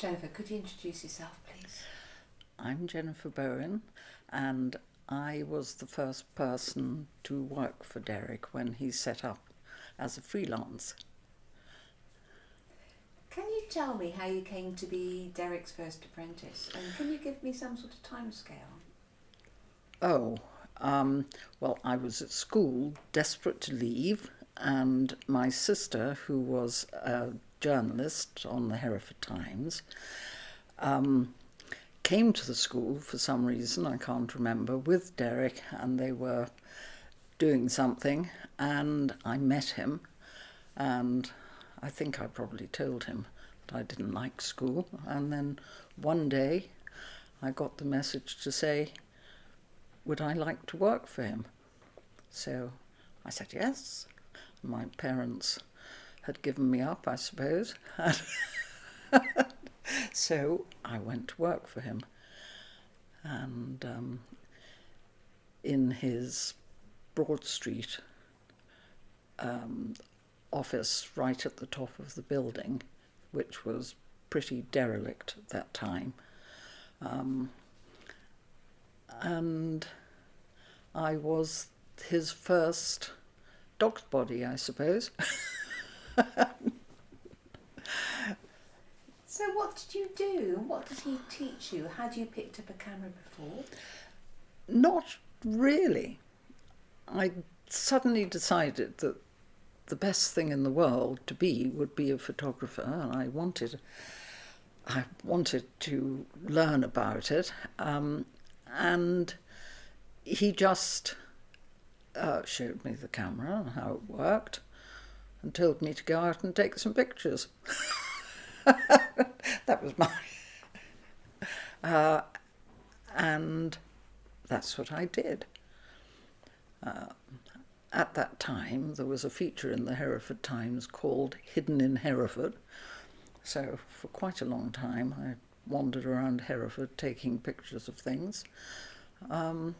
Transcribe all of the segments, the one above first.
Jennifer, could you introduce yourself, please? I'm Jennifer Bowen, and I was the first person to work for Derek when he set up as a freelance. Can you tell me how you came to be Derek's first apprentice? And can you give me some sort of timescale? Oh, well, I was at school, desperate to leave, and my sister, who was a journalist on the Hereford Times, came to the school for some reason, I can't remember, with Derek, and they were doing something, and I met him, and I think I probably told him that I didn't like school, and then one day I got the message to say, would I like to work for him? So I said yes. My parents had given me up, I suppose. So I went to work for him. And in his Broad Street office right at the top of the building, which was pretty derelict at that time, and I was his first dog's body, I suppose. So what did you do? What did he teach you? Had you picked up a camera before? Not really. I suddenly decided that the best thing in the world to be would be a photographer, and I wanted to learn about it. And he just showed me the camera and how it worked and told me to go out and take some pictures. That was and that's what I did. At that time, there was a feature in the Hereford Times called Hidden in Hereford. So for quite a long time, I wandered around Hereford taking pictures of things, and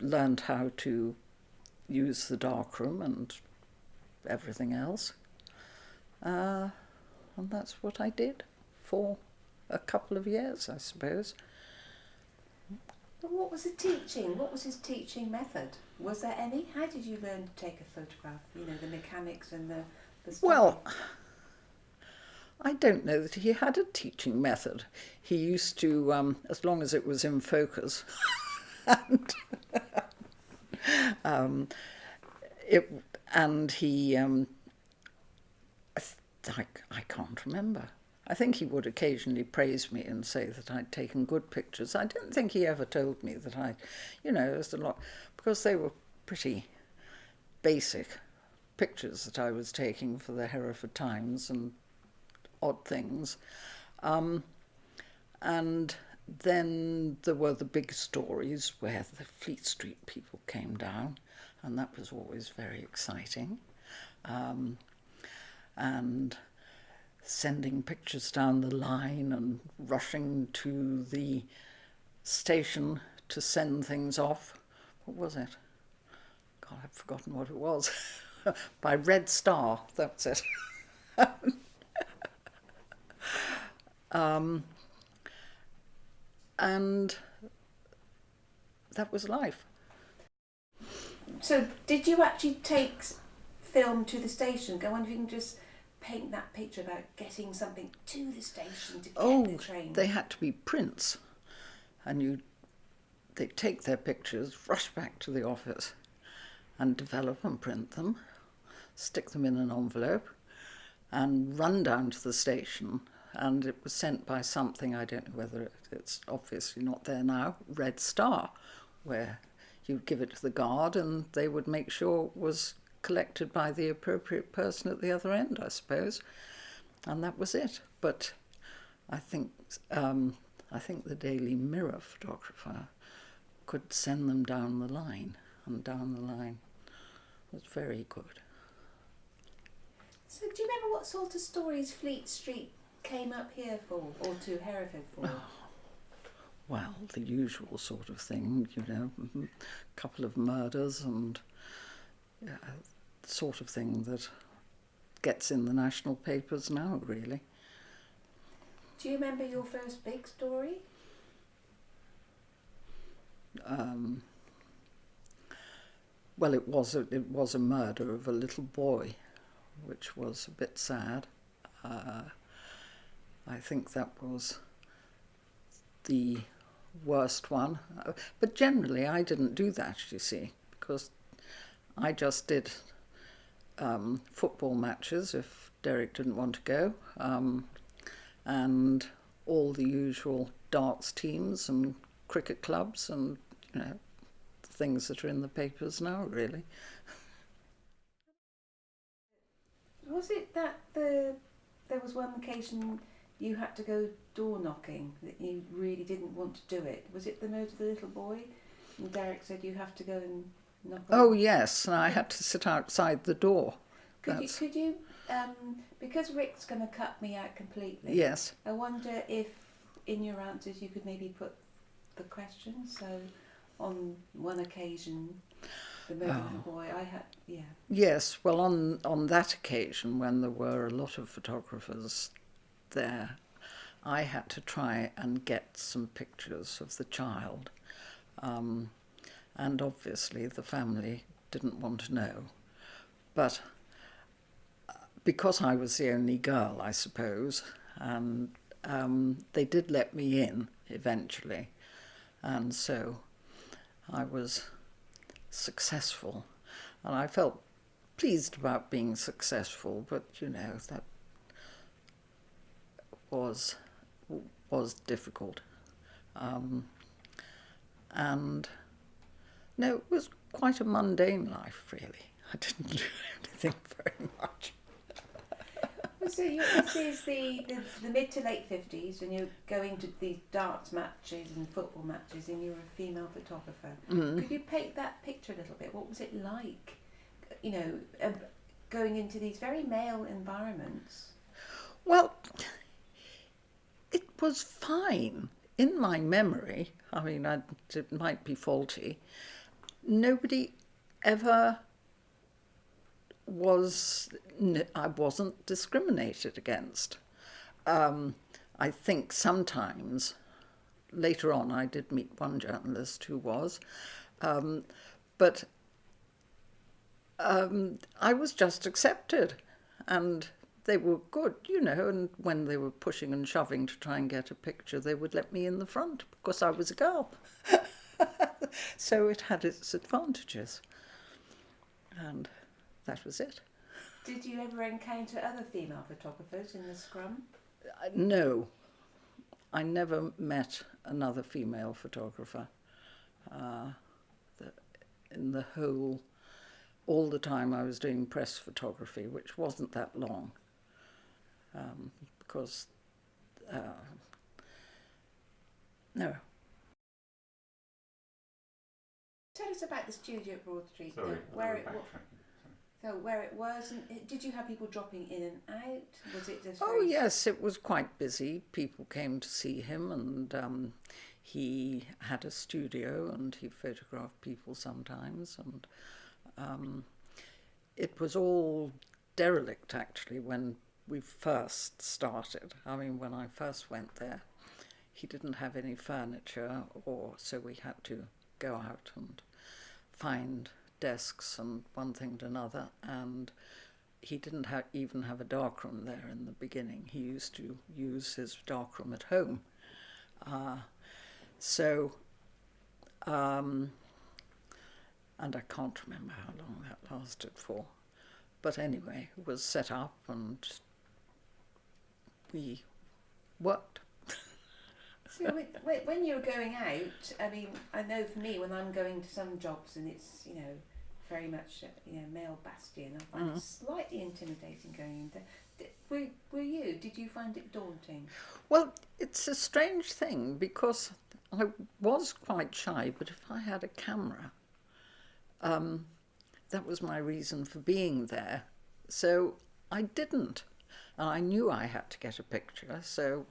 learned how to use the darkroom and everything else. And that's what I did for a couple of years, I suppose. But what was the teaching? What was his teaching method? Was there any? How did you learn to take a photograph? You know, the mechanics and the stuff. Well, I don't know that he had a teaching method. He used to, as long as it was in focus, and he, I can't remember. I think he would occasionally praise me and say that I'd taken good pictures. I don't think he ever told me that there's a lot, because they were pretty basic pictures that I was taking for the Hereford Times and odd things. And then there were the big stories where the Fleet Street people came down, and that was always very exciting. And sending pictures down the line and rushing to the station to send things off. What was it? God, I've forgotten what it was. By Red Star, that's it. And that was life. So did you actually take film to the station? I wonder if you can just paint that picture about getting something to the station to get the train. They had to be prints, and they'd take their pictures, rush back to the office and develop and print them, stick them in an envelope and run down to the station, and it was sent by something, I don't know whether it's obviously not there now, Red Star, where you'd give it to the guard and they would make sure it was collected by the appropriate person at the other end, I suppose. And that was it. But I think the Daily Mirror photographer could send them down the line, and down the line was very good. So do you remember what sort of stories Fleet Street came up here for, or to Hereford for? Well, the usual sort of thing, a couple of murders and the sort of thing that gets in the national papers now, really. Do you remember your first big story? Well, it was a murder of a little boy, which was a bit sad. I think that was the worst one. But generally, I didn't do that, you see, because I just did football matches if Derek didn't want to go, and all the usual darts teams and cricket clubs and, you know, things that are in the papers now, really. Was it that there was one occasion you had to go door knocking, that you really didn't want to do it? Was it the murder of the little boy? And Derek said you have to go and knock on. Oh yes, and I had to sit outside the door. Could you because Rick's going to cut me out completely. Yes. I wonder if in your answers you could maybe put the question. So on one occasion, the murder of the boy, Yes, well, on that occasion, when there were a lot of photographers there, I had to try and get some pictures of the child. And obviously the family didn't want to know. But because I was the only girl, I suppose, and they did let me in eventually. And so I was successful, and I felt pleased about being successful, but you know, that was difficult. And no, it was quite a mundane life, really. I didn't do anything very much. So this is the mid to late 50s, when you're going to these darts matches and football matches, and you're a female photographer. Could you paint that picture a little bit? What was it like, you know, going into these very male environments? Well, it was fine. In my memory, I mean, it might be faulty, nobody ever I wasn't discriminated against. I think sometimes, later on, I did meet one journalist who was, but I was just accepted, and they were good, you know, and when they were pushing and shoving to try and get a picture, they would let me in the front because I was a girl. So it had its advantages, and that was it. Did you ever encounter other female photographers in the scrum? No, I never met another female photographer. In the whole, all the time I was doing press photography, which wasn't that long, because, no. Tell us about the studio at Broad Street. Sorry, where it was, and did you have people dropping in and out? Was it just? Oh yes, it was quite busy. People came to see him, and he had a studio, and he photographed people sometimes, and it was all derelict actually when we first started. I mean, when I first went there, he didn't have any furniture, so we had to go out and find desks and one thing to another, and he didn't even have a darkroom there in the beginning. He used to use his darkroom at home. And I can't remember how long that lasted for. But anyway, it was set up and we worked. So when you're going out, I mean, I know for me, when I'm going to some jobs and it's, you know, very much, you know, male bastion, I find it slightly intimidating going into. Were you? Did you find it daunting? Well, it's a strange thing because I was quite shy, but if I had a camera, that was my reason for being there. So I didn't. And I knew I had to get a picture, so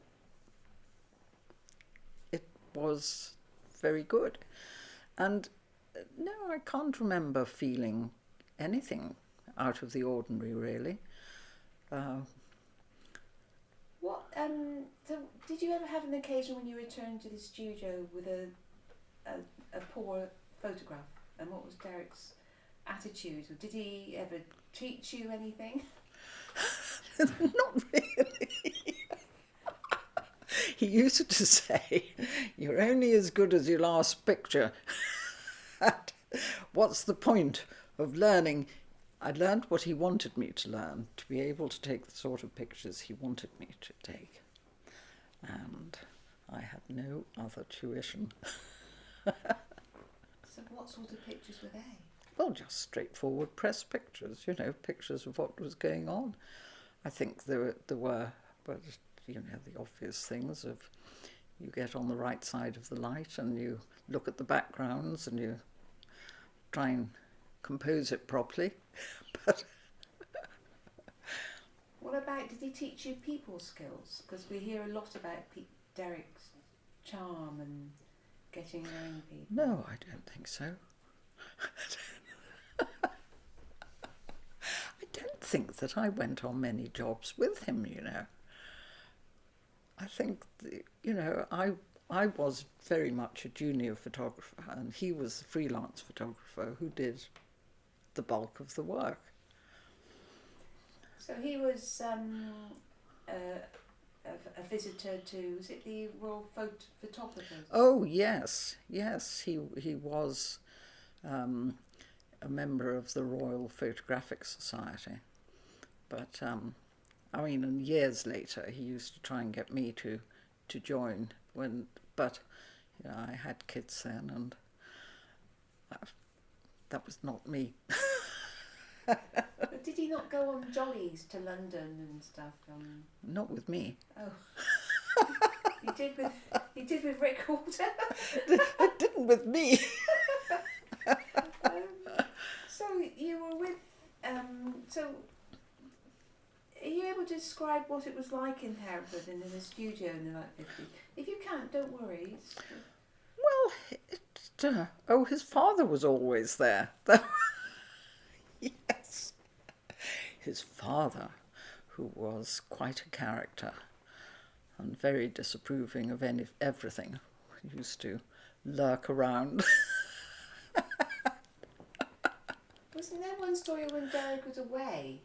it was very good. And no, I can't remember feeling anything out of the ordinary, really. What? So, did you ever have an occasion when you returned to the studio with a poor photograph? And what was Derek's attitude? Or did he ever teach you anything? Not really. He used to say, "You're only as good as your last picture." What's the point of learning? I learned what he wanted me to learn, to be able to take the sort of pictures he wanted me to take. And I had no other tuition. So what sort of pictures were they? Well, just straightforward press pictures, pictures of what was going on. I think there were, but the obvious things of you get on the right side of the light and you look at the backgrounds and you try and compose it properly. But what about, did he teach you people skills? Because we hear a lot about Derek's charm and getting around people. No, I don't think so. I don't think that I went on many jobs with him, I think, I was very much a junior photographer and he was the freelance photographer who did the bulk of the work. So he was a visitor to, was it the Royal Photographers? Oh, yes, he was a member of the Royal Photographic Society. But, and years later he used to try and get me to join but I had kids then and that was not me. But did he not go on jollies to London and stuff? Not with me. Oh. He did with Rick Walter. It didn't with me. So you were with, so are you able to describe what it was like in Hereford and in the studio in the late 50s? If you can't, don't worry. Well, his father was always there. Yes. His father, who was quite a character and very disapproving of everything, used to lurk around. Wasn't there one story when Derek was away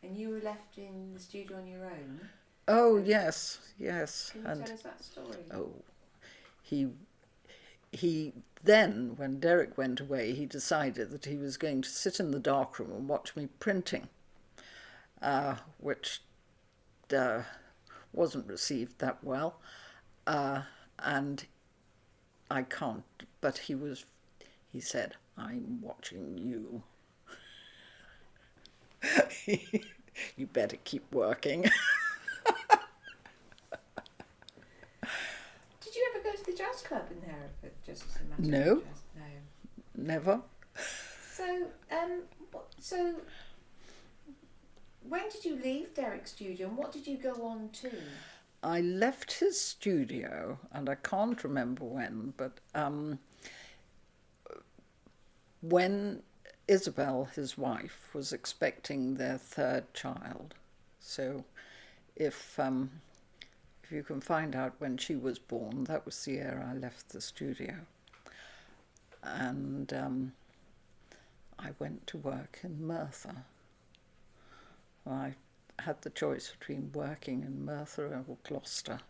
and you were left in the studio on your own? Oh, yes. Can you tell us that story? Oh, he then, when Derek went away, he decided that he was going to sit in the darkroom and watch me printing, which wasn't received that well, and I can't, but he said, "I'm watching you. You better keep working." Did you ever go to the jazz club in Hereford? Just as a matter No. of interest? No. Never. So when did you leave Derek's studio and what did you go on to? I left his studio, and I can't remember when, but when Isabel, his wife, was expecting their third child. So if you can find out when she was born, that was the year I left the studio. And I went to work in Merthyr. I had the choice between working in Merthyr or Gloucester,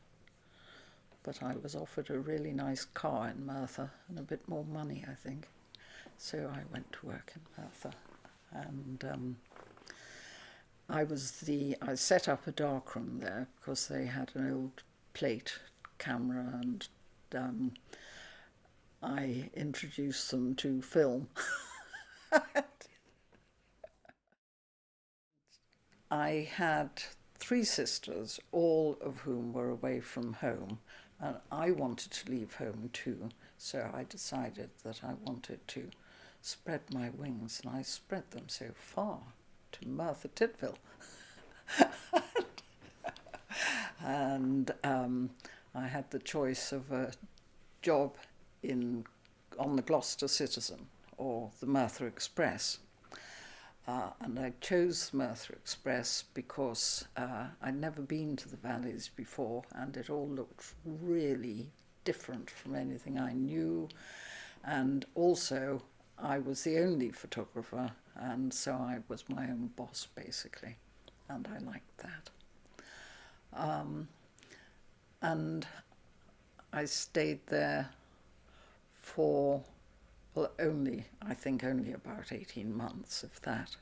but I was offered a really nice car in Merthyr and a bit more money, I think. So I went to work in Merthyr, and I set up a darkroom there because they had an old plate camera, and I introduced them to film. I had 3 sisters, all of whom were away from home, and I wanted to leave home too, so I decided that I wanted to spread my wings, and I spread them so far to Merthyr Tydfil. And I had the choice of a job on the Gloucester Citizen or the Merthyr Express. And I chose Merthyr Express because I'd never been to the valleys before, and it all looked really different from anything I knew. And also, I was the only photographer, and so I was my own boss, basically, and I liked that. And I stayed there for, well, I think only about 18 months, if that,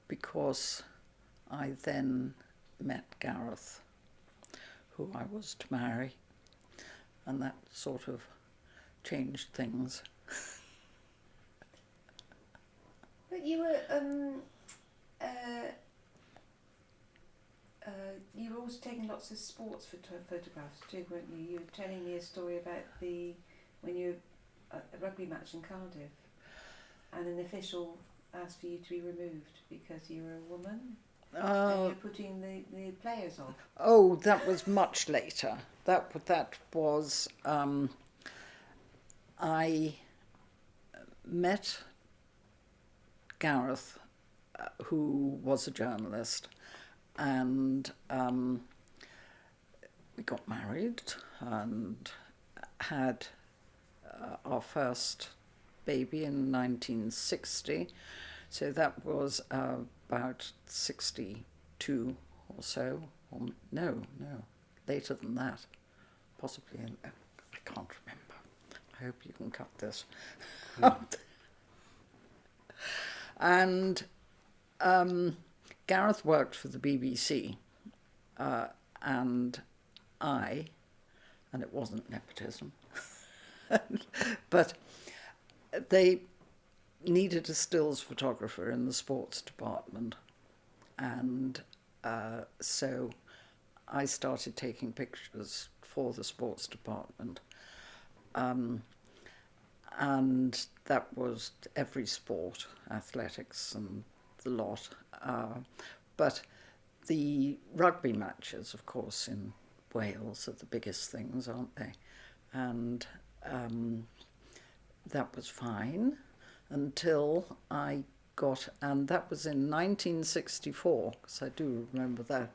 because I then met Gareth, who I was to marry, and that sort of changed things. But you were you were also taking lots of sports photographs too, weren't you? You were telling me a story about when you were at a rugby match in Cardiff, and an official asked for you to be removed because you were a woman. And you were putting the players off. Oh, that was much later. That was I met Gareth, who was a journalist, and we got married and had our first baby in 1960. So that was about 62 or so. Or no, later than that. Possibly, I can't remember. I hope you can cut this. And Gareth worked for the BBC, and it wasn't nepotism, but they needed a stills photographer in the sports department, and so I started taking pictures for the sports department, and that was every sport, athletics and the lot, but the rugby matches, of course, in Wales are the biggest things, aren't they? And that was fine until I got, and that was in 1964, because I do remember that,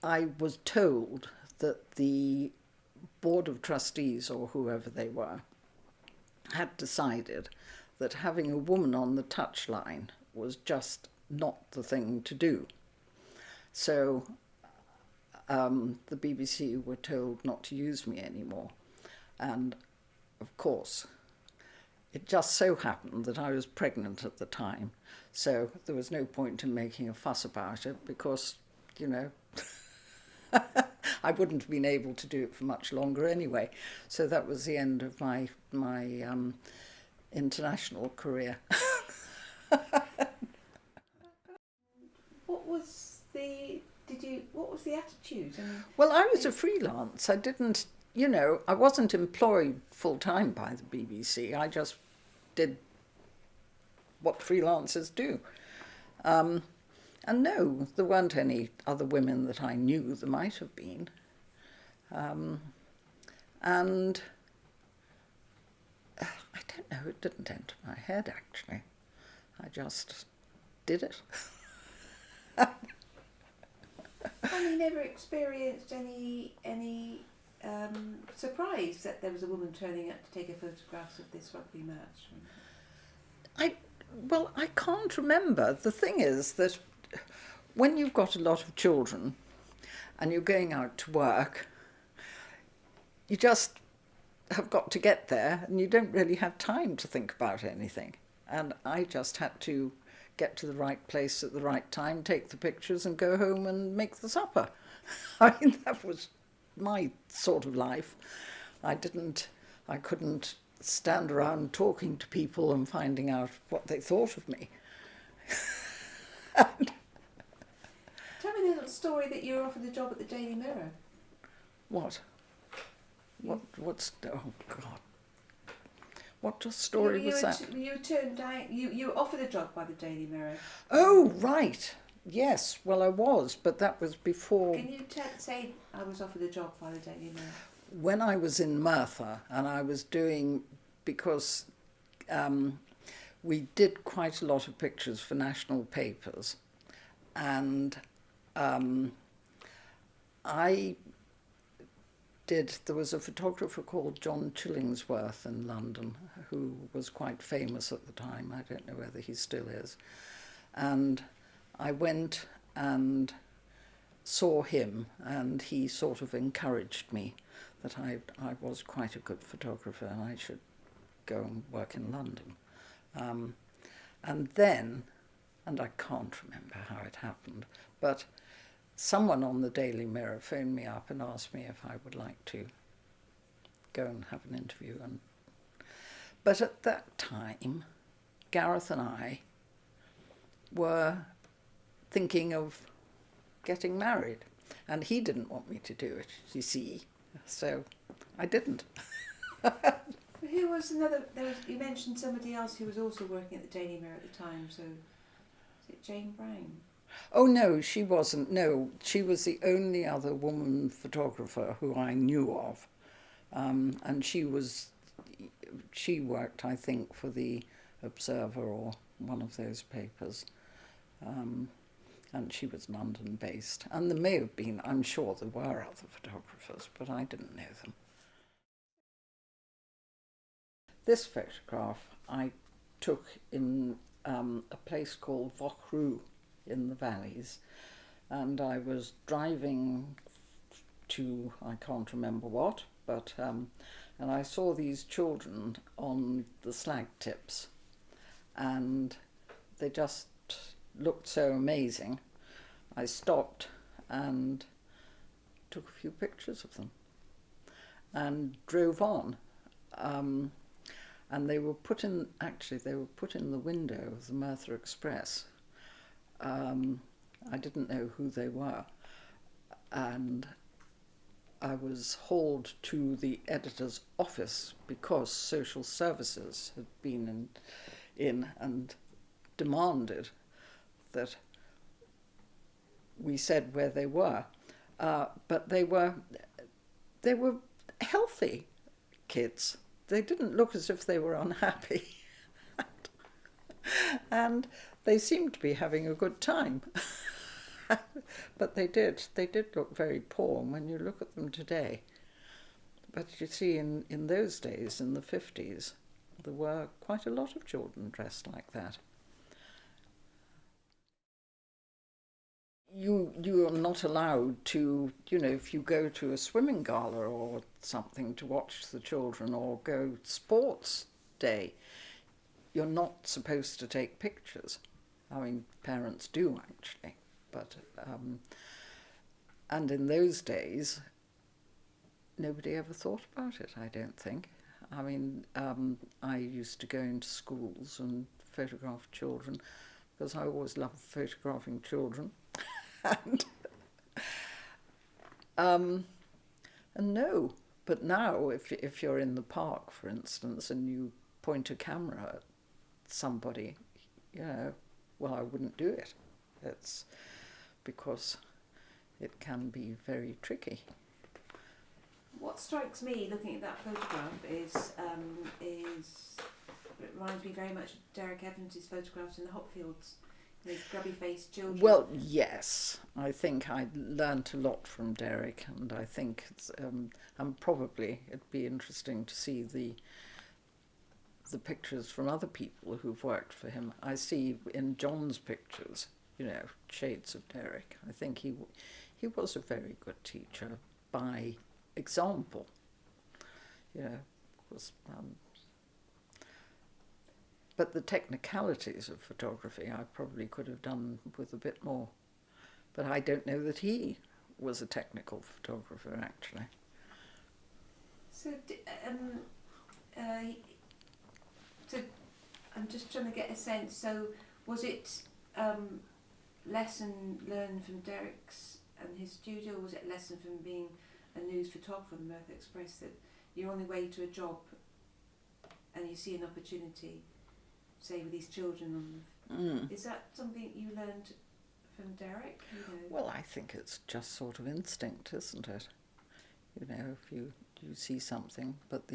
I was told that the Board of Trustees, or whoever they were, had decided that having a woman on the touchline was just not the thing to do. So the BBC were told not to use me anymore. And of course, it just so happened that I was pregnant at the time, so there was no point in making a fuss about it because, you know, I wouldn't have been able to do it for much longer anyway. So that was the end of my international career. What was the attitude? Well, I was a freelance. I didn't, I wasn't employed full time by the BBC. I just did what freelancers do. And no, there weren't any other women that I knew. There might have been. And I don't know, it didn't enter my head, actually. I just did it. Have you never experienced any surprise that there was a woman turning up to take a photograph of this rugby match? I can't remember. The thing is that when you've got a lot of children and you're going out to work, you just have got to get there and you don't really have time to think about anything. And I just had to get to the right place at the right time, take the pictures and go home and make the supper. I mean, that was my sort of life. I couldn't stand around talking to people and finding out what they thought of me. Tell me the little story that you were offered a job at the Daily Mirror. What? What's, oh God. What story was that? You were turned down, you were offered a job by the Daily Mirror. Oh, right. Yes, well I was, but that was before. Can you say I was offered a job by the Daily Mirror? When I was in Merthyr and I was doing, because we did quite a lot of pictures for national papers, and there was a photographer called John Chillingsworth in London who was quite famous at the time. I don't know whether he still is. And I went and saw him, and he sort of encouraged me that I was quite a good photographer and I should go and work in London. And then, and I can't remember how it happened, but someone on the Daily Mirror phoned me up and asked me if I would like to go and have an interview. But at that time, Gareth and I were thinking of getting married, and he didn't want me to do it, you see, so I didn't. Who was another? You mentioned somebody else who was also working at the Daily Mirror at the time. So, is it Jane Brown? Oh no, she wasn't. No, she was the only other woman photographer who I knew of, and she worked, I think, for the Observer or one of those papers, and she was London-based. And there may have been, I'm sure there were other photographers, but I didn't know them. This photograph I took in a place called Vauxhall in the valleys, and I was driving to, I can't remember what, but and I saw these children on the slag tips, and they just looked so amazing. I stopped and took a few pictures of them and drove on. And they were put in the window of the Merthyr Express. I didn't know who they were, and I was hauled to the editor's office because social services had been in and demanded that we said where they were. But they were healthy kids. They didn't look as if they were unhappy. And they seemed to be having a good time. But they did look very poor when you look at them today. But you see, in those days, in the 50s, there were quite a lot of children dressed like that. You are not allowed to, if you go to a swimming gala or something to watch the children, or go sports day, you're not supposed to take pictures. I mean, parents do actually, but and in those days, nobody ever thought about it, I don't think. I mean, I used to go into schools and photograph children because I always loved photographing children. And no, but now if you're in the park, for instance, and you point a camera at somebody, well, I wouldn't do it. It's because it can be very tricky. What strikes me looking at that photograph is it reminds me very much of Derek Evans' photographs in the Hopfields. These grubby-faced children. Well, yes, I think I learnt a lot from Derek, and I think it's, and probably it'd be interesting to see the pictures from other people who've worked for him. I see in John's pictures, shades of Derek. I think he was a very good teacher by example. But the technicalities of photography I probably could have done with a bit more. But I don't know that he was a technical photographer, actually. So, I'm just trying to get a sense. So, was it lesson learned from Derek's and his studio, or was it lesson from being a news photographer on the Merthyr Express, that you're on the way to a job and you see an opportunity, say with these children Is that something you learned from Derek? Well, I think it's just sort of instinct, isn't it? If you see something, but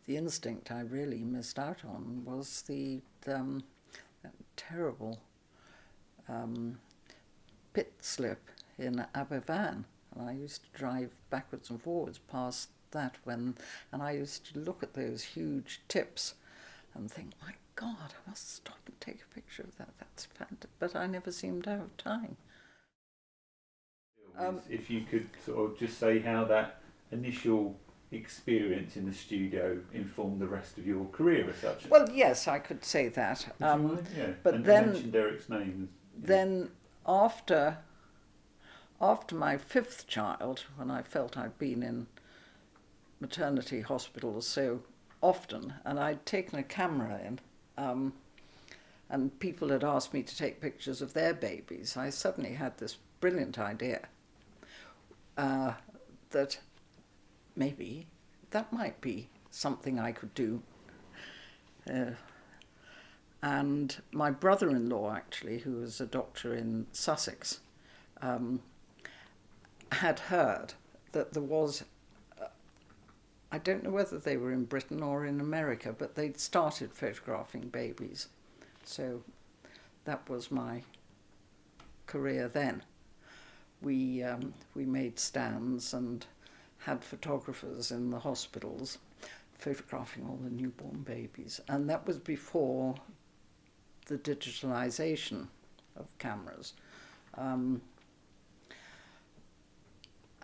the instinct I really missed out on was that terrible pit slip in Aberfan. And I used to drive backwards and forwards past that and I used to look at those huge tips and think, my God, I must stop and take a picture of that. That's fantastic. But I never seemed to have time. If you could sort of just say how that initial experience in the studio informed the rest of your career as such. Well, yes, I could say that. Yeah. But and then mention Derek's name. Then after my fifth child, when I felt I'd been in maternity hospitals so often, and I'd taken a camera in, and people had asked me to take pictures of their babies, I suddenly had this brilliant idea that maybe that might be something I could do. And my brother-in-law, actually, who was a doctor in Sussex, had heard that there was, I don't know whether they were in Britain or in America, but they'd started photographing babies. So that was my career then. We made stands and had photographers in the hospitals photographing all the newborn babies. And that was before the digitalization of cameras.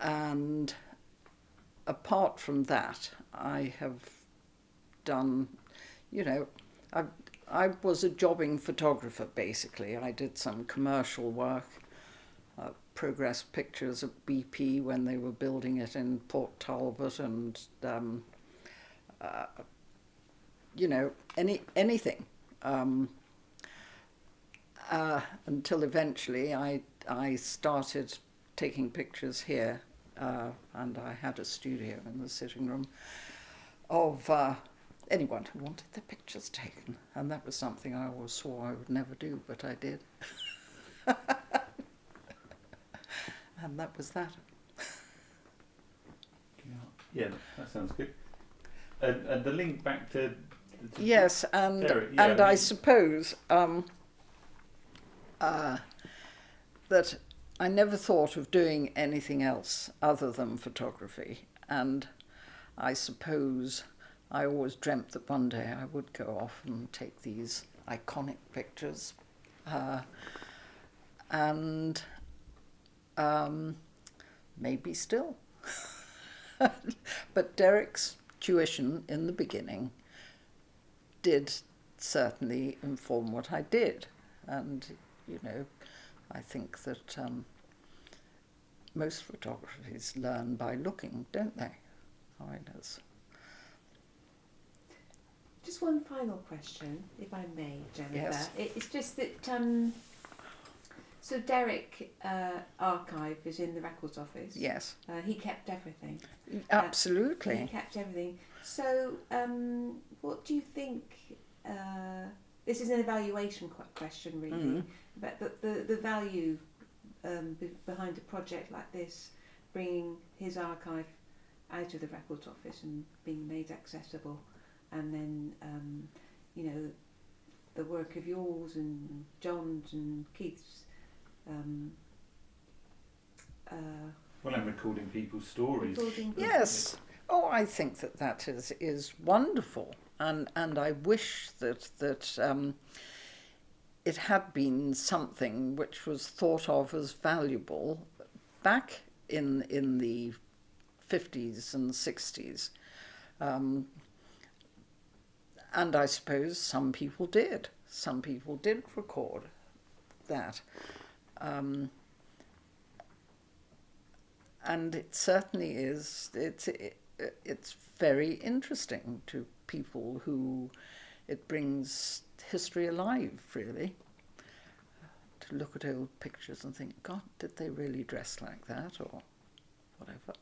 And apart from that, I have done, I was a jobbing photographer, basically. I did some commercial work, progress pictures at BP when they were building it in Port Talbot, and anything. Until eventually I started taking pictures here, and I had a studio in the sitting room of anyone who wanted their pictures taken, and that was something I always swore I would never do, but I did. And that was that. Yeah, that sounds good. And the link back to yes, and Derek, and I suppose that I never thought of doing anything else other than photography, and I suppose I always dreamt that one day I would go off and take these iconic pictures, and maybe still. But Derek's tuition in the beginning did certainly inform what I did, and I think that most photographers learn by looking, don't they? Just one final question, if I may, Jennifer. Yes. It's just that, so Derek archive is in the records office. Yes. He kept everything. Absolutely. He kept everything. So what do you think, this is an evaluation question really, but the value behind a project like this, bringing his archive out of the records office and being made accessible, and then the work of yours and John's and Keith's, well, I'm recording people's stories. Yes. Oh, I think that is wonderful, and I wish that it had been something which was thought of as valuable back in the 50s and 60s. And I suppose some people did. Some people did record that. And it certainly is, it's very interesting to people who it brings history alive, really. To look at old pictures and think, God, did they really dress like that, or whatever.